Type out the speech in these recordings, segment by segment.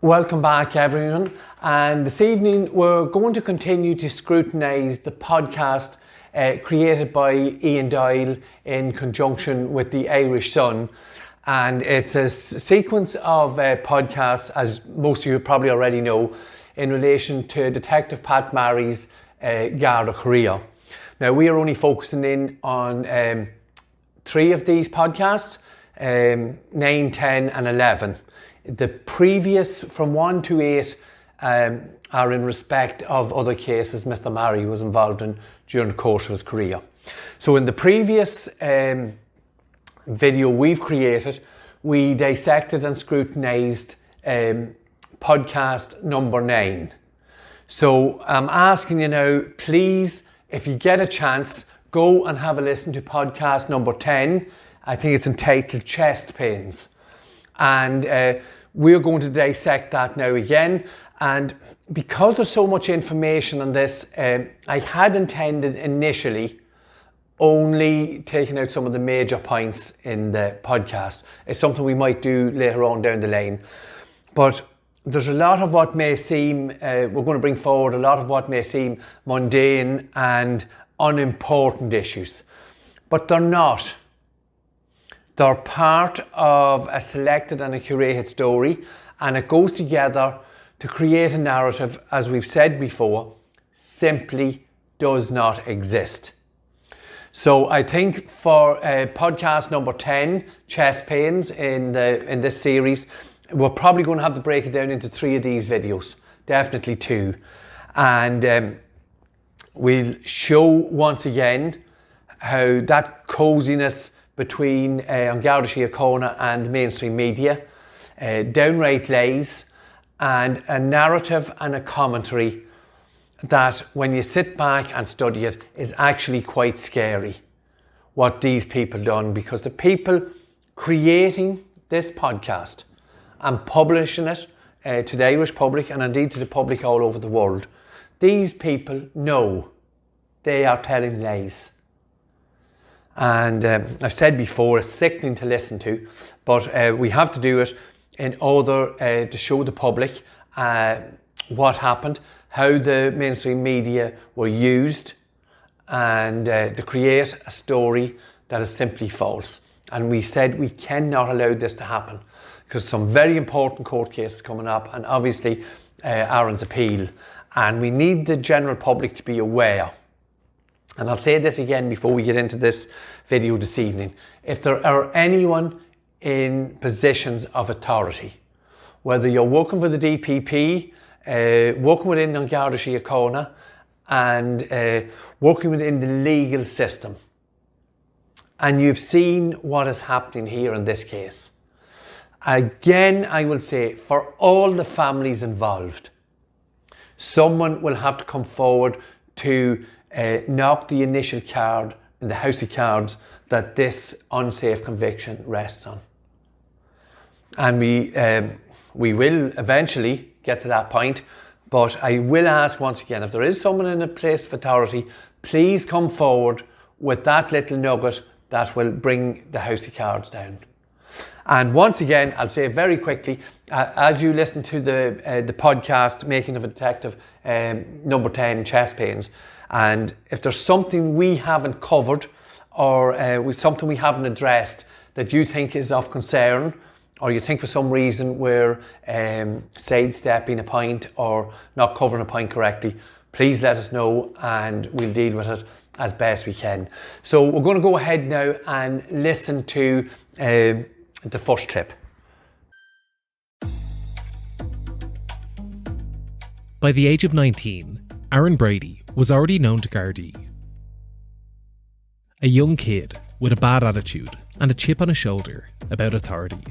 Welcome back, everyone. And this evening we're going to continue to scrutinise the podcast created by Ian Doyle in conjunction with the Irish Sun. And it's a sequence of podcasts, as most of you probably already know, in relation to Detective Pat Marry's Garda career. Now, we are only focusing in on 3 of these podcasts, 9, 10 and 11. The previous, from 1 to 8, are in respect of other cases Mr. Marry was involved in during the course of his career. So in the previous video we've created, we dissected and scrutinised podcast number 9. So I'm asking you now, please, if you get a chance, go and have a listen to podcast number 10. I think it's entitled Chest Pains. And we're going to dissect that now again. And because there's so much information on this, I had intended initially only taking out some of the major points in the podcast. It's something we might do later on down the lane. But there's a lot of what may seem, we're going to bring forward a lot of what may seem mundane and unimportant issues. But they're not. They're part of a selected and a curated story, and it goes together to create a narrative, as we've said before, simply does not exist. So I think for podcast number 10, Chest Pains, in this series, we're probably going to have to break it down into 3 of these videos, definitely 2. And we'll show once again how that cosiness between Garda Síochána and mainstream media, downright lies, and a narrative and a commentary that, when you sit back and study it, is actually quite scary what these people done, because the people creating this podcast and publishing it to the Irish public, and indeed to the public all over the world, these people know they are telling lies. And I've said before, it's sickening to listen to, but we have to do it in order to show the public what happened, how the mainstream media were used, and to create a story that is simply false. And we said we cannot allow this to happen, because some very important court cases coming up, and obviously Aaron's appeal, and we need the general public to be aware. And I'll say this again before we get into this video this evening. If there are anyone in positions of authority, whether you're working for the DPP, working within Garda Síochána, and working within the legal system, and you've seen what is happening here in this case, again, I will say, for all the families involved, someone will have to come forward to knock the initial card in the house of cards that this unsafe conviction rests on. And we will eventually get to that point, but I will ask once again, if there is someone in a place of authority, please come forward with that little nugget that will bring the house of cards down. And once again, I'll say very quickly, as you listen to the podcast, Making of a Detective, number 10, Chest Pains, and if there's something we haven't covered, or something we haven't addressed that you think is of concern, or you think for some reason we're sidestepping a point or not covering a point correctly, please let us know and we'll deal with it as best we can. So we're going to go ahead now and listen to the first clip. By the age of 19, Aaron Brady was already known to Gardaí. A young kid with a bad attitude and a chip on his shoulder about authority.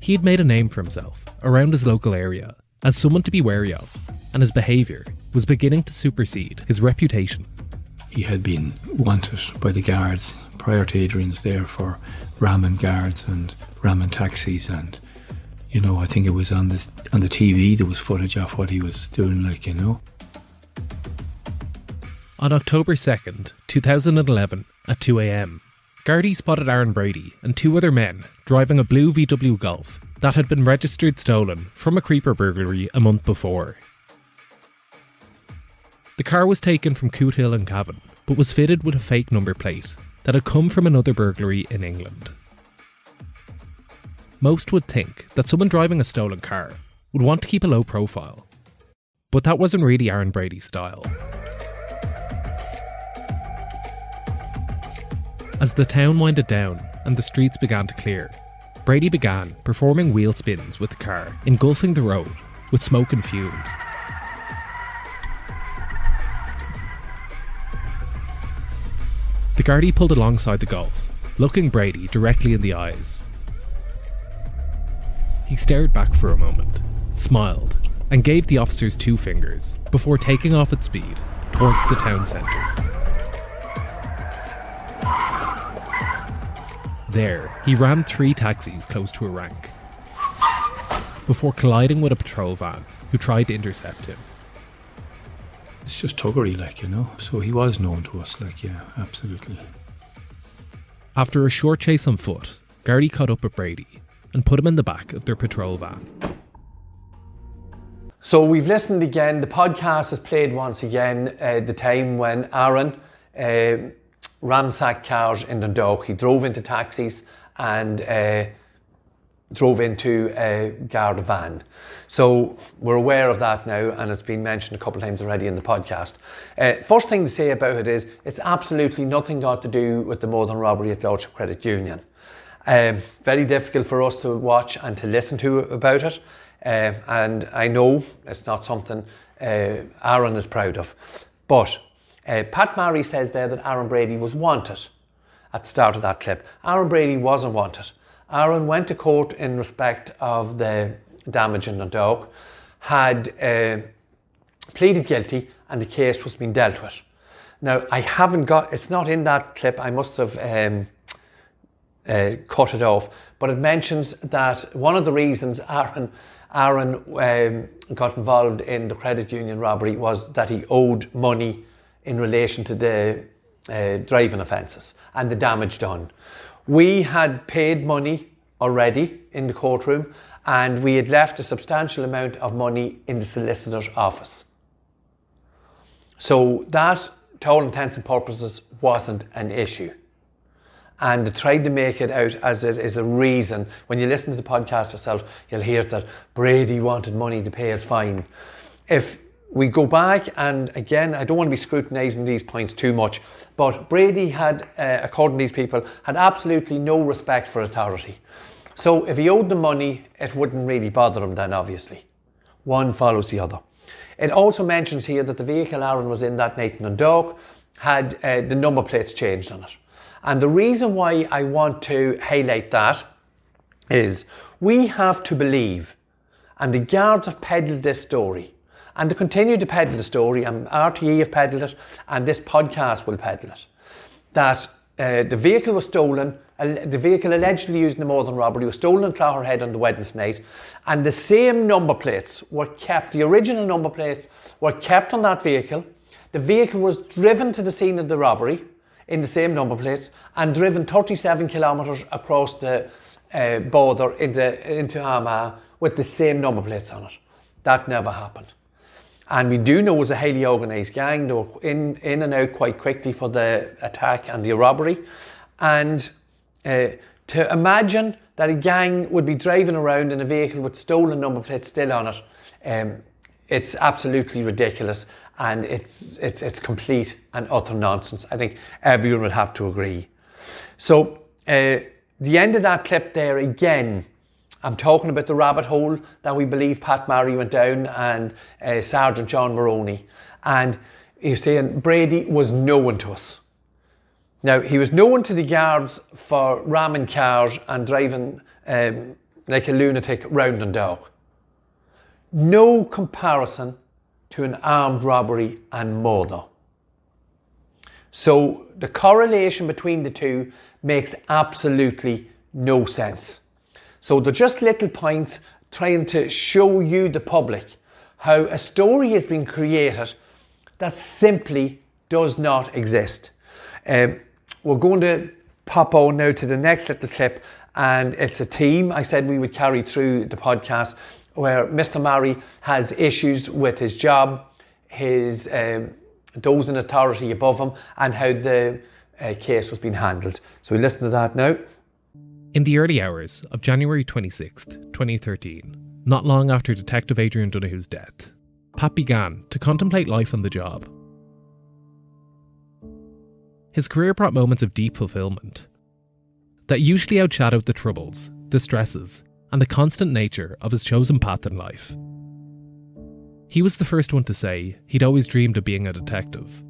He had made a name for himself around his local area as someone to be wary of, and his behaviour was beginning to supersede his reputation. He had been wanted by the guards prior to Adrian's there for ramming guards and ramming taxis, and I think it was on the TV there was footage of what he was doing, On October 2nd, 2011 at 2 a.m, Gardaí spotted Aaron Brady and 2 other men driving a blue VW Golf that had been registered stolen from a creeper burglary a month before. The car was taken from Cootehill in Cavan, but was fitted with a fake number plate that had come from another burglary in England. Most would think that someone driving a stolen car would want to keep a low profile, but that wasn't really Aaron Brady's style. As the town winded down and the streets began to clear, Brady began performing wheel spins with the car, engulfing the road with smoke and fumes. The Gardaí pulled alongside the Golf, looking Brady directly in the eyes. He stared back for a moment, smiled, and gave the officers 2 fingers before taking off at speed towards the town centre. There, he rammed 3 taxis close to a rank, before colliding with a patrol van who tried to intercept him. It's just tuggery, so he was known to us, absolutely. After a short chase on foot, Gardaí caught up with Brady and put him in the back of their patrol van. So we've listened again, the podcast has played once again the time when Aaron ransacked cars in Dundalk. He drove into taxis and drove into a Garda van. So we're aware of that now, and it's been mentioned a couple of times already in the podcast. First thing to say about it is it's absolutely nothing got to do with the modern robbery at Lordship Credit Union. Very difficult for us to watch and to listen to about it, and I know it's not something Aaron is proud of. But Pat Marry says there that Aaron Brady was wanted at the start of that clip. Aaron Brady wasn't wanted. Aaron went to court in respect of the damage in Dundalk, had pleaded guilty, and the case was being dealt with. Now, it's not in that clip, I must have cut it off, but it mentions that one of the reasons Aaron got involved in the credit union robbery was that he owed money in relation to the driving offences and the damage done. We had paid money already in the courtroom, and we had left a substantial amount of money in the solicitor's office. So that, to all intents and purposes, wasn't an issue. And they tried to make it out as it is a reason. When you listen to the podcast yourself, you'll hear that Brady wanted money to pay his fine. If we go back, and again, I don't want to be scrutinising these points too much, but Brady had, according to these people, had absolutely no respect for authority. So if he owed them money, it wouldn't really bother him then, obviously. One follows the other. It also mentions here that the vehicle Aaron was in that night in Dundalk had the number plates changed on it. And the reason why I want to highlight that is we have to believe, and the guards have peddled this story, and they continue to peddle the story, and RTE have peddled it, and this podcast will peddle it, that the vehicle was stolen, the vehicle allegedly used in the Northern robbery was stolen in Clogherhead on the Wednesday night, and the same number plates were kept, the original number plates were kept on that vehicle. The vehicle was driven to the scene of the robbery in the same number plates and driven 37 kilometres across the border into Armagh with the same number plates on it. That never happened. And we do know it was a highly organised gang. They were in and out quite quickly for the attack and the robbery. And to imagine that a gang would be driving around in a vehicle with stolen number plates still on it, it's absolutely ridiculous, and it's complete and utter nonsense. I think everyone would have to agree. So the end of that clip there, again, I'm talking about the rabbit hole that we believe Pat Marry went down and Sergeant John Maroney. And he's saying Brady was known to us. Now, he was known to the guards for ramming cars and driving like a lunatic round Dundalk. No comparison to an armed robbery and murder. So the correlation between the two makes absolutely no sense. So they're just little points trying to show you, the public, how a story has been created that simply does not exist. We're going to pop on now to the next little clip, And it's a theme I said we would carry through the podcast, where Mr. Murray has issues with his job, his those in authority above him, and how the case was being handled. So we listen to that now. In the early hours of January 26th, 2013, not long after Detective Adrian Donohoe's death, Pat began to contemplate life on the job. His career brought moments of deep fulfillment that usually outshadowed the troubles, the stresses, and the constant nature of his chosen path in life. He was the first one to say he'd always dreamed of being a detective.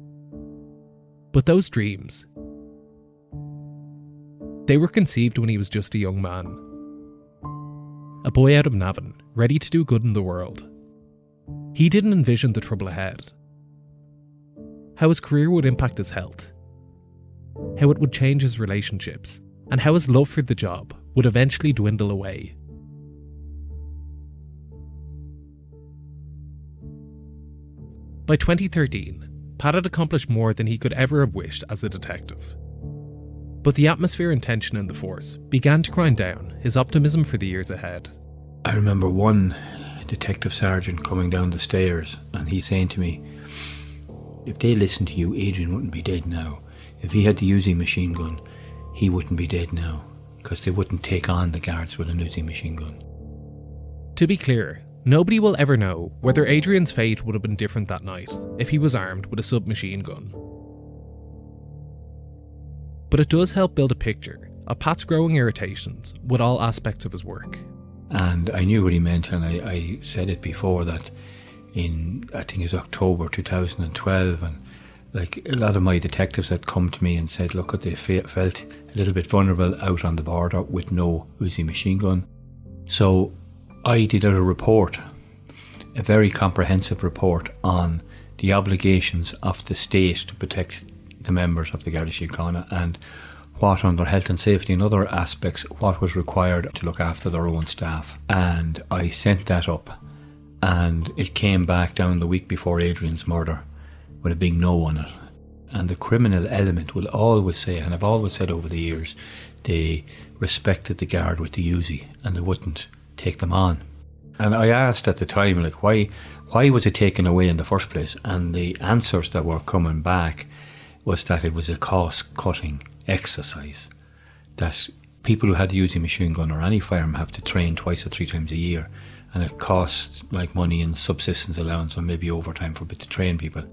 But those dreams, they were conceived when he was just a young man. A boy out of Navan, ready to do good in the world. He didn't envision the trouble ahead. How his career would impact his health. How it would change his relationships. And how his love for the job would eventually dwindle away. By 2013, Pat had accomplished more than he could ever have wished as a detective. But the atmosphere and tension in the force began to grind down his optimism for the years ahead. I remember one detective sergeant coming down the stairs and he saying to me, if they listened to you, Adrian wouldn't be dead now. If he had the Uzi machine gun, he wouldn't be dead now, because they wouldn't take on the guards with an Uzi machine gun. To be clear, nobody will ever know whether Adrian's fate would have been different that night if he was armed with a submachine gun. But it does help build a picture of Pat's growing irritations with all aspects of his work. And I knew what he meant, and I said it before that in, I think it was October 2012, and like a lot of my detectives had come to me and said, look, they felt a little bit vulnerable out on the border with no Uzi machine gun. So I did out a report, a very comprehensive report on the obligations of the state to protect the members of the Garda Síochána and what under health and safety and other aspects, what was required to look after their own staff. And I sent that up and it came back down the week before Adrian's murder with a big no on it. And the criminal element will always say, and I've always said over the years, they respected the guard with the Uzi and they wouldn't take them on. And I asked at the time, like, why was it taken away in the first place? And the answers that were coming back was that it was a cost-cutting exercise, that people who had the Uzi machine gun or any firearm have to train 2 or 3 times a year, and it costs like money in subsistence allowance or maybe overtime for to train people.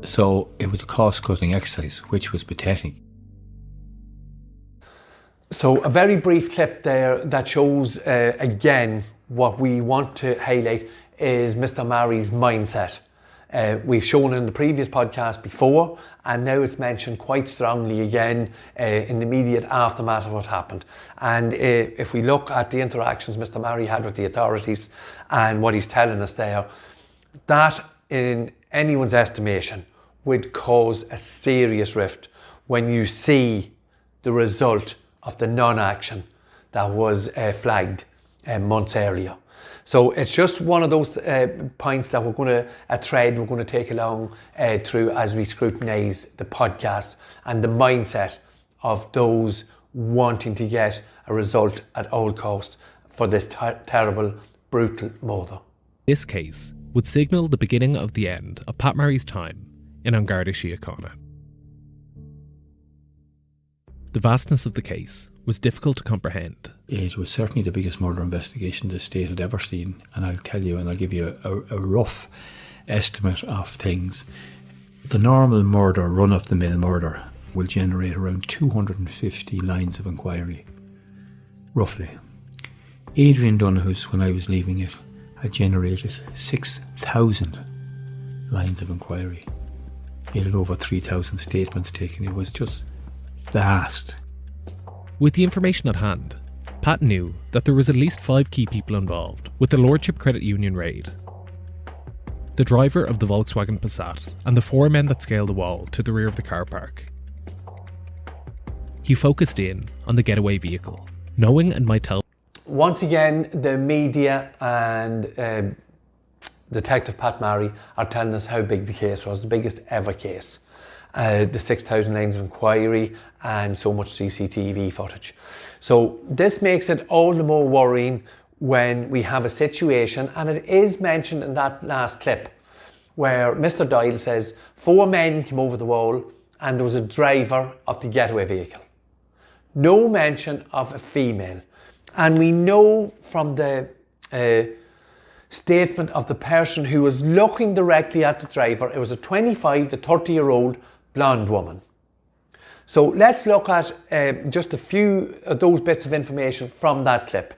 So it was a cost-cutting exercise, which was pathetic. So a very brief clip there that shows, again, what we want to highlight is Mr. Murray's mindset. We've shown in the previous podcast before, and now it's mentioned quite strongly again in the immediate aftermath of what happened. And if we look at the interactions Mr. Murray had with the authorities and what he's telling us there, that in anyone's estimation would cause a serious rift when you see the result of the non-action that was flagged months earlier. So it's just one of those points that we're going to take along through as we scrutinise the podcast and the mindset of those wanting to get a result at all costs for this terrible, brutal murder. This case would signal the beginning of the end of Pat Murray's time in Garda Síochána. The vastness of the case was difficult to comprehend. It was certainly the biggest murder investigation the state had ever seen, and I'll tell you, and I'll give you a rough estimate of things. The normal murder, run-of-the-mill murder, will generate around 250 lines of inquiry, roughly. Adrian Donohoe's, when I was leaving it, had generated 6,000 lines of inquiry. He had over 3,000 statements taken. It was just vast. With the information at hand, Pat knew that there was at least 5 key people involved with the Lordship Credit Union raid. The driver of the Volkswagen Passat and the 4 men that scaled the wall to the rear of the car park. He focused in on the getaway vehicle, knowing and might tell. Once again, the media and Detective Pat Murray are telling us how big the case was, the biggest ever case. the 6,000 lines of inquiry and so much CCTV footage. So this makes it all the more worrying when we have a situation, and it is mentioned in that last clip, where Mr. Doyle says 4 men came over the wall and there was a driver of the getaway vehicle. No mention of a female. And we know from the statement of the person who was looking directly at the driver, it was a 25 to 30-year-old blonde woman. So let's look at just a few of those bits of information from that clip.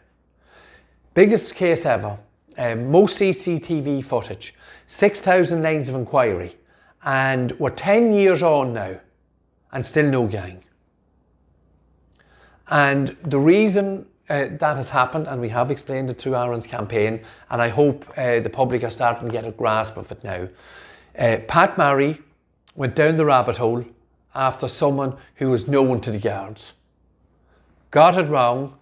Biggest case ever, most CCTV footage, 6,000 lines of inquiry, and we're 10 years on now and still no gang. And the reason that has happened, and we have explained it through Aaron's campaign, and I hope the public are starting to get a grasp of it now. Pat Murray went down the rabbit hole after someone who was known to the guards. Got it wrong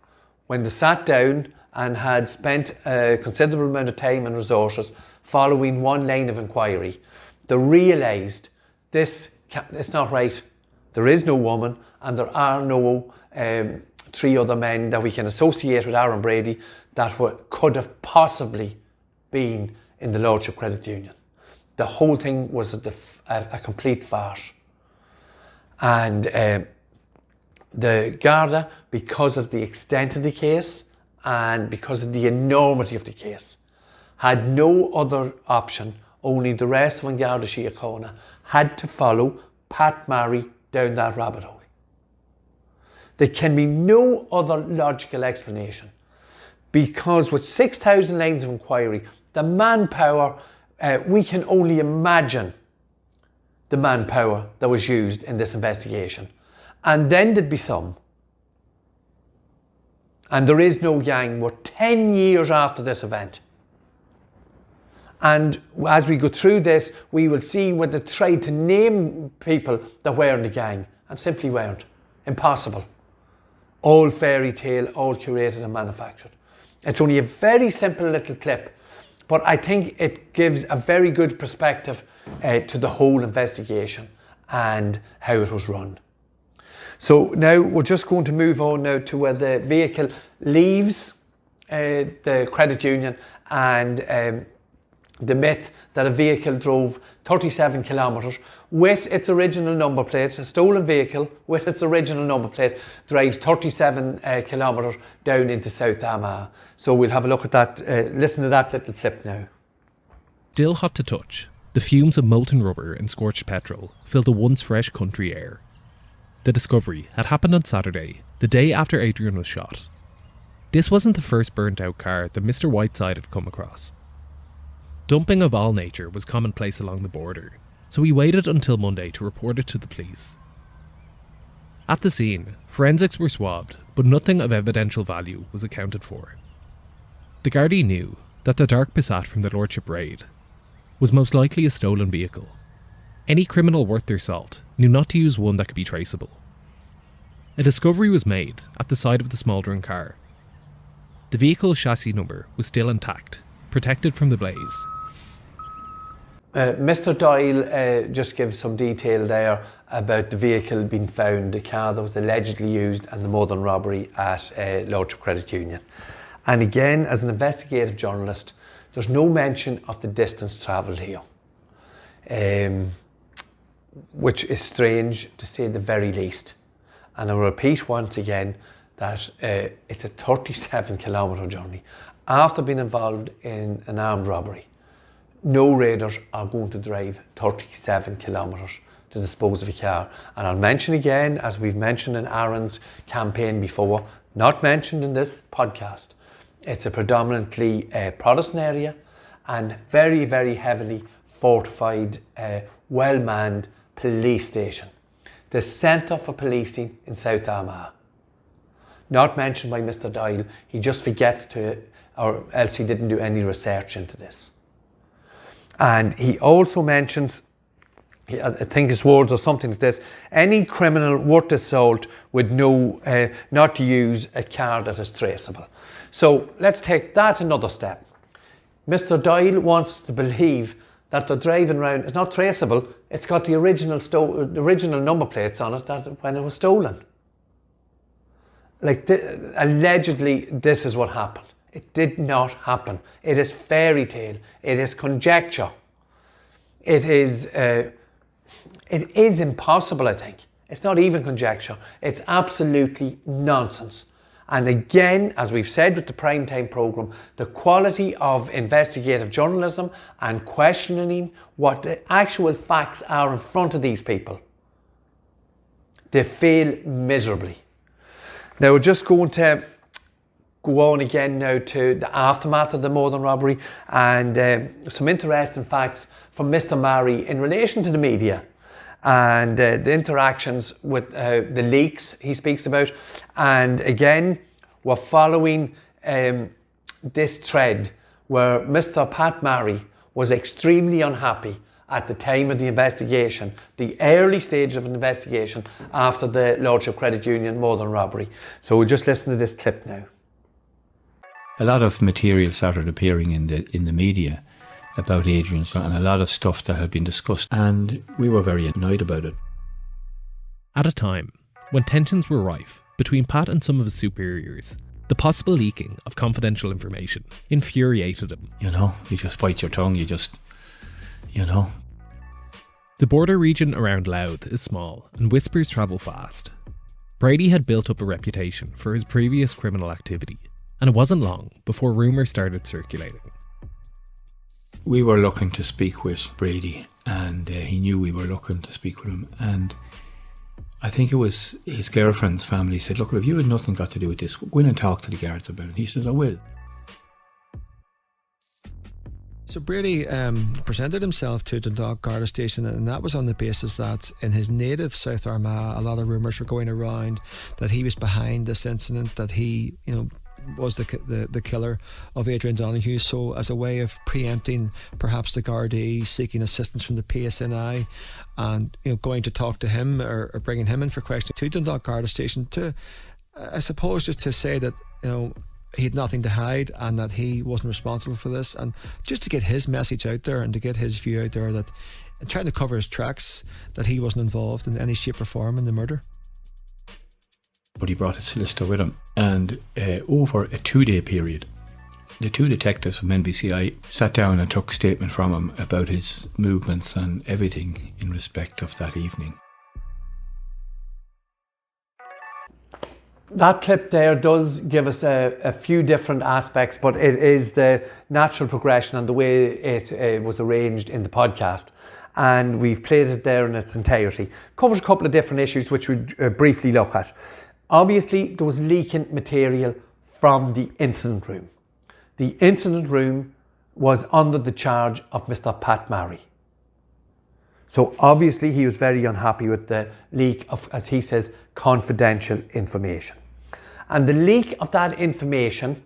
when they sat down and had spent a considerable amount of time and resources following one line of inquiry. They realised it's not right. There is no woman and there are no 3 other men that we can associate with Aaron Brady that could have possibly been in the Lordship Credit Union. The whole thing was a complete farce. And the Garda, because of the extent of the case and because of the enormity of the case, had no other option. Only the rest of Garda Síochána had to follow Pat Murray down that rabbit hole. There can be no other logical explanation, because with 6,000 lines of inquiry, the manpower, we can only imagine the manpower that was used in this investigation. And then there'd be some. And there is no gang. We're 10 years after this event. And as we go through this, we will see when they tried to name people that were in the gang and simply weren't. Impossible. All fairy tale, all curated and manufactured. It's only a very simple little clip, but I think it gives a very good perspective to the whole investigation and how it was run. So now we're just going to move on now to where the vehicle leaves the credit union, and the myth that a vehicle drove 37 kilometres with its original number plate. A stolen vehicle with its original number plate drives 37 kilometres down into South Armagh. So we'll have a look at that, listen to that little clip now. Still hot to touch, the fumes of molten rubber and scorched petrol filled the once fresh country air. The discovery had happened on Saturday, the day after Adrian was shot. This wasn't the first burnt out car that Mr. Whiteside had come across. Dumping of all nature was commonplace along the border, so he waited until Monday to report it to the police. At the scene, forensics were swabbed, but nothing of evidential value was accounted for. The Gardaí knew that the dark Passat from the Lordship raid was most likely a stolen vehicle. Any criminal worth their salt knew not to use one that could be traceable. A discovery was made at the side of the smouldering car. The vehicle's chassis number was still intact, protected from the blaze. Mr. Doyle just gives some detail there about the vehicle being found, the car that was allegedly used in the modern robbery at Lordship Credit Union. And again, as an investigative journalist, there's no mention of the distance travelled here, which is strange to say the very least. And I'll repeat once again that it's a 37 kilometre journey. After being involved in an armed robbery, no raiders are going to drive 37 kilometres to dispose of a car. And I'll mention again, as we've mentioned in Aaron's campaign before, not mentioned in this podcast, it's a predominantly Protestant area and very, very heavily fortified, well-manned police station. The centre for policing in South Armagh. Not mentioned by Mr. Doyle, he just forgets to, or else he didn't do any research into this. And he also mentions, I think his words are something like this: any criminal worth his salt would know not to use a car that is traceable. So let's take that another step. Mr. Doyle wants to believe that the driving around is not traceable, It's got the original number plates on it that when it was stolen. Like, allegedly, this is what happened. It did not happen. It is fairy tale. It is conjecture. It is impossible, I think. It's not even conjecture. It's absolutely nonsense. And again, as we've said with the primetime programme, the quality of investigative journalism and questioning what the actual facts are in front of these people, they fail miserably. Now we're just going to go on again now to the aftermath of the Northern robbery and some interesting facts from Mr. Murray in relation to the media and the interactions with the leaks he speaks about. And again, we're following this thread where Mr. Pat Murray was extremely unhappy at the time of the investigation, the early stage of an investigation after the Lordship Credit Union Northern robbery. So we'll just listen to this clip now. A lot of material started appearing in the media about Adrian and a lot of stuff that had been discussed, and we were very annoyed about it. At a time when tensions were rife between Pat and some of his superiors, the possible leaking of confidential information infuriated him. You know, you just bite your tongue, The border region around Louth is small and whispers travel fast. Brady had built up a reputation for his previous criminal activity, and it wasn't long before rumours started circulating. We were looking to speak with Brady, and he knew we were looking to speak with him, and I think it was his girlfriend's family said, look, if you had nothing got to do with this, go in and talk to the guards about it. He says, I will. So Brady presented himself to Dundalk Garda station, and that was on the basis that in his native South Armagh, a lot of rumours were going around that he was behind this incident, that he, was the killer of Adrian Donohoe. So as a way of preempting perhaps the Gardaí seeking assistance from the PSNI and going to talk to him or bringing him in for questioning to Dundalk Garda station to, I suppose, just to say that he had nothing to hide and that he wasn't responsible for this, and just to get his message out there and to get his view out there, that trying to cover his tracks, that he wasn't involved in any shape or form in the murder. But he brought his solicitor with him, and over a 2-day period, the two detectives from NBCI sat down and took a statement from him about his movements and everything in respect of that evening. That clip there does give us a few different aspects, but it is the natural progression and the way it was arranged in the podcast. And we've played it there in its entirety. Covers a couple of different issues which we'll briefly look at. Obviously, there was leaking material from the incident room. The incident room was under the charge of Mr. Pat Murray. So obviously he was very unhappy with the leak of, as he says, confidential information. And the leak of that information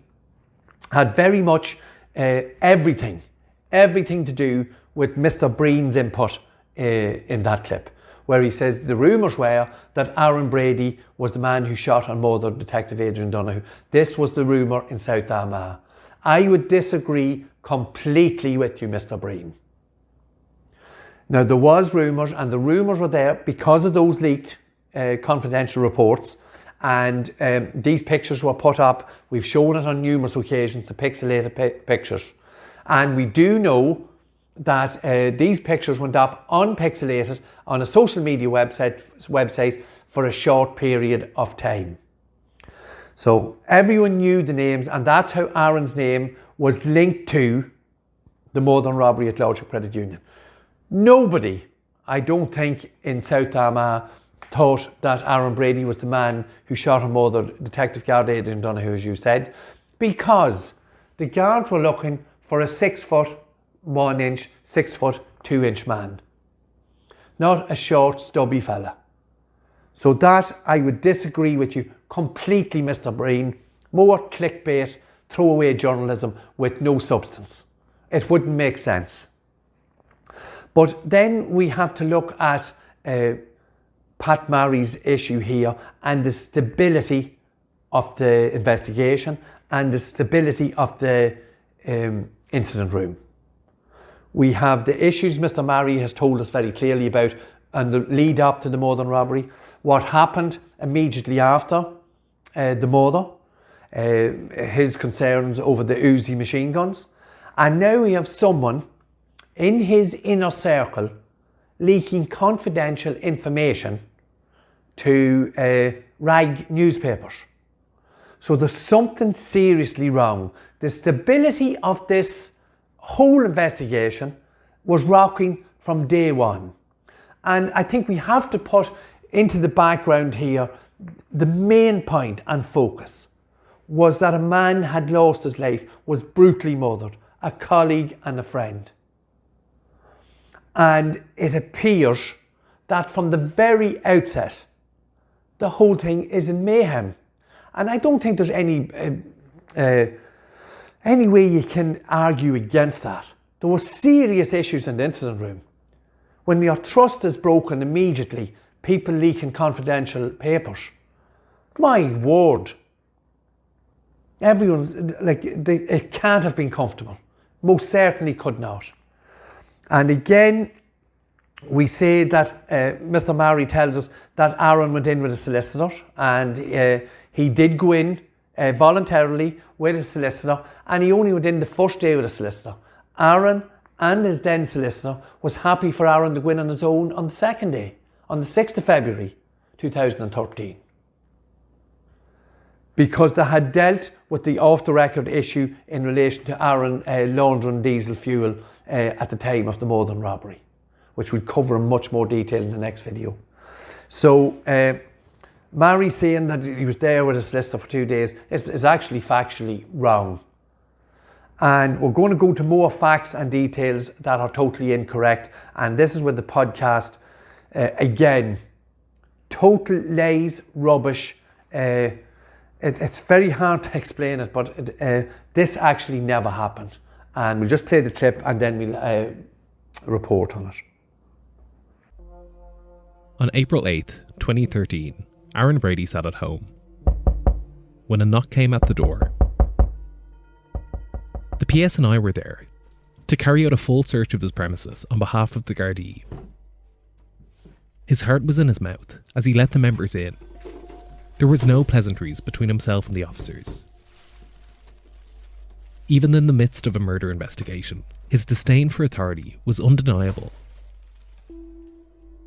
had very much everything to do with Mr. Breen's input in that clip, where he says the rumours were that Aaron Brady was the man who shot and murdered Detective Adrian Donohoe. This was the rumour in South Armagh. I would disagree completely with you, Mr. Breen. Now, there was rumours, and the rumours were there because of those leaked confidential reports, and these pictures were put up. We've shown it on numerous occasions, the pixelated pictures. And we do know that these pictures went up unpixelated on a social media website for a short period of time. So everyone knew the names, and that's how Aaron's name was linked to the Northern robbery at Lordship Credit Union. Nobody, I don't think, in South Armagh thought that Aaron Brady was the man who shot and murdered Detective Garda Adrian Donohoe, as you said, because the guards were looking for a 6'1", 6'2" man, not a short, stubby fella. So that, I would disagree with you completely, Mr. Breen. More clickbait, throwaway journalism with no substance. It wouldn't make sense. But then we have to look at Pat Murray's issue here and the stability of the investigation and the stability of the incident room. We have the issues Mr. Murray has told us very clearly about and the lead up to the Mother robbery, what happened immediately after the murder, his concerns over the Uzi machine guns. And now we have someone in his inner circle leaking confidential information to rag newspapers. So there's something seriously wrong. The stability of this whole investigation was rocking from day one. And I think we have to put into the background here, the main point and focus was that a man had lost his life, was brutally murdered, a colleague and a friend. And it appears that from the very outset, the whole thing is in mayhem. And I don't think there's any way you can argue against that. There were serious issues in the incident room. When your trust is broken immediately, people leaking confidential papers. My word. Everyone's, it can't have been comfortable. Most certainly could not. And again, we say that Mr. Murray tells us that Aaron went in with a solicitor, and he did go in voluntarily with a solicitor, and he only went in the first day with a solicitor. Aaron and his then solicitor was happy for Aaron to go in on his own on the second day, on the 6th of February 2013. Because they had dealt with the off-the-record issue in relation to Aaron laundering diesel fuel at the time of the Morden robbery, which we'll cover in much more detail in the next video. So, Murray saying that he was there with a solicitor for 2 days is actually factually wrong. And we're going to go to more facts and details that are totally incorrect. And this is where the podcast, again, total lies, rubbish. It's very hard to explain it, but this actually never happened. And we'll just play the clip and then we'll report on it. On April 8th, 2013, Aaron Brady sat at home when a knock came at the door. The PSNI were there to carry out a full search of his premises on behalf of the Gardaí. His heart was in his mouth as he let the members in. There was no pleasantries between himself and the officers. Even in the midst of a murder investigation, his disdain for authority was undeniable.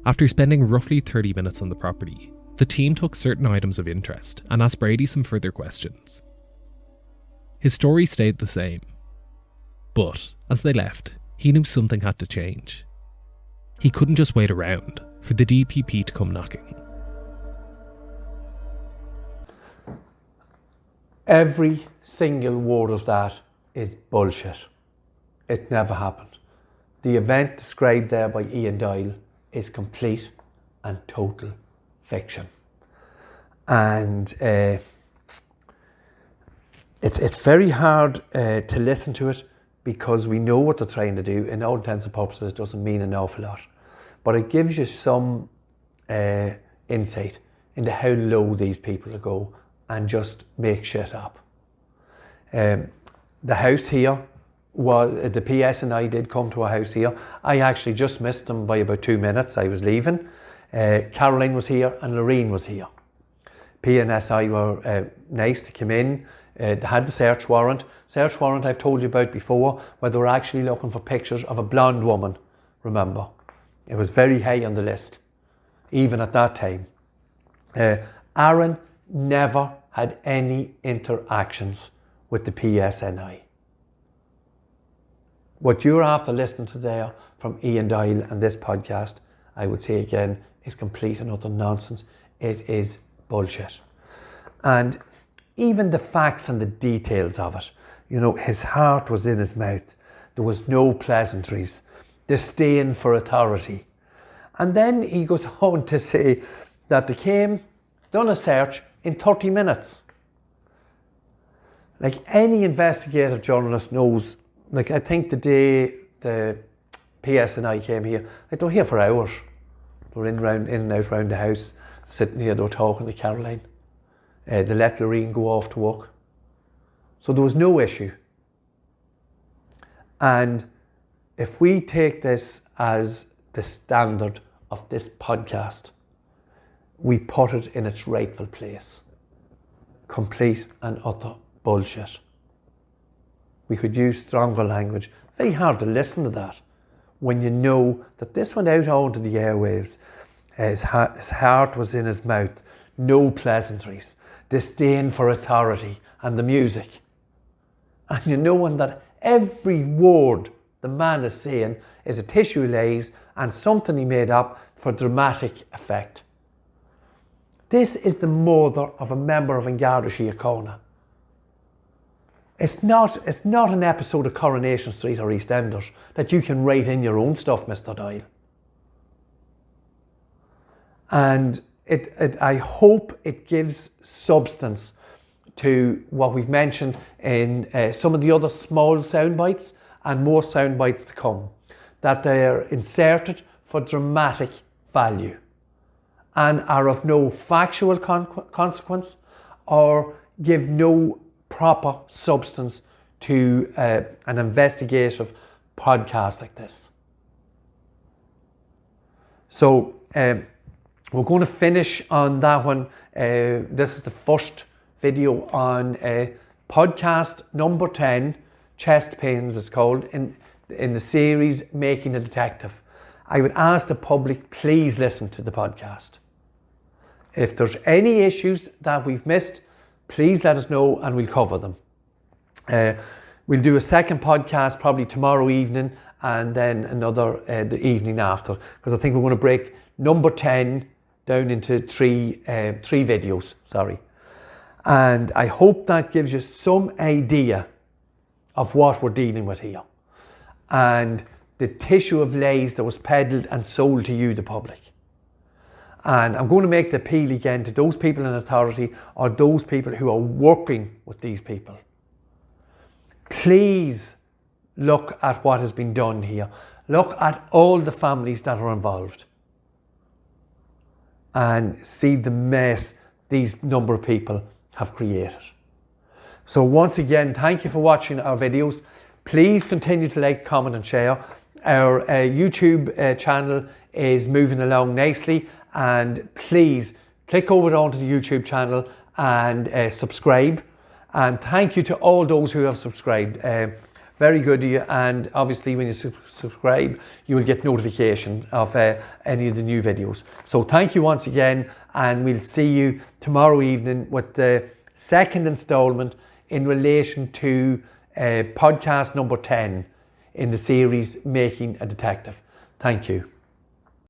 After spending roughly 30 minutes on the property, the team took certain items of interest and asked Brady some further questions. His story stayed the same. But, as they left, he knew something had to change. He couldn't just wait around for the DPP to come knocking. Every single word of that is bullshit. It never happened. The event described there by Ian Doyle is complete and total fiction. And it's very hard to listen to it because we know what they're trying to do. In all intents and purposes, it doesn't mean an awful lot. But it gives you some insight into how low these people go and just make shit up. The house here, the PSNI did come to a house here. I actually just missed them by about 2 minutes. I was leaving. Caroline was here and Lorraine was here. PSNI were nice to come in. They had the search warrant. Search warrant I've told you about before, where they were actually looking for pictures of a blonde woman, remember. It was very high on the list, even at that time. Aaron never had any interactions with the PSNI. What you're after listening to there from Ian Doyle and this podcast, I would say again, is complete and utter nonsense. It is bullshit. And even the facts and the details of it, you know, his heart was in his mouth. There was no pleasantries, disdain for authority. And then he goes on to say that they came, done a search in 30 minutes. Like any investigative journalist knows, like I think the day the PSNI came here, like they were here for hours. They were in and out around the house, sitting here, they were talking to Caroline. They let Lorraine go off to work. So there was no issue. And if we take this as the standard of this podcast, we put it in its rightful place. Complete and utter bullshit. We could use stronger language. Very hard to listen to that when you know that this went out onto the airwaves. His heart was in his mouth. No pleasantries. Disdain for authority and the music. And you knowing that every word the man is saying is a tissue lays and something he made up for dramatic effect. This is the mother of a member of An Garda Síochána. It's not an episode of Coronation Street or EastEnders that you can write in your own stuff, Mr. Doyle. And I hope it gives substance to what we've mentioned in some of the other small sound bites and more sound bites to come, that they're inserted for dramatic value and are of no factual consequence or give no proper substance to an investigative podcast like this. So we're going to finish on that one. This is the first video on podcast number 10, Chest Pains it's called, in the series Making a Detective. I would ask the public, please listen to the podcast. If there's any issues that we've missed, please let us know and we'll cover them. We'll do a second podcast probably tomorrow evening and then another the evening after, because I think we're going to break number 10 down into three videos, And I hope that gives you some idea of what we're dealing with here and the tissue of lies that was peddled and sold to you, the public. And I'm going to make the appeal again to those people in authority or those people who are working with these people. Please look at what has been done here. Look at all the families that are involved and see the mess these number of people have created. So once again, thank you for watching our videos. Please continue to like, comment and share. Our YouTube channel is moving along nicely, and please click over onto the YouTube channel and subscribe. And thank you to all those who have subscribed. Very good of you, and obviously when you subscribe you will get notification of any of the new videos. So thank you once again, and we'll see you tomorrow evening with the second installment in relation to podcast number 10 in the series Making a Detective. Thank you.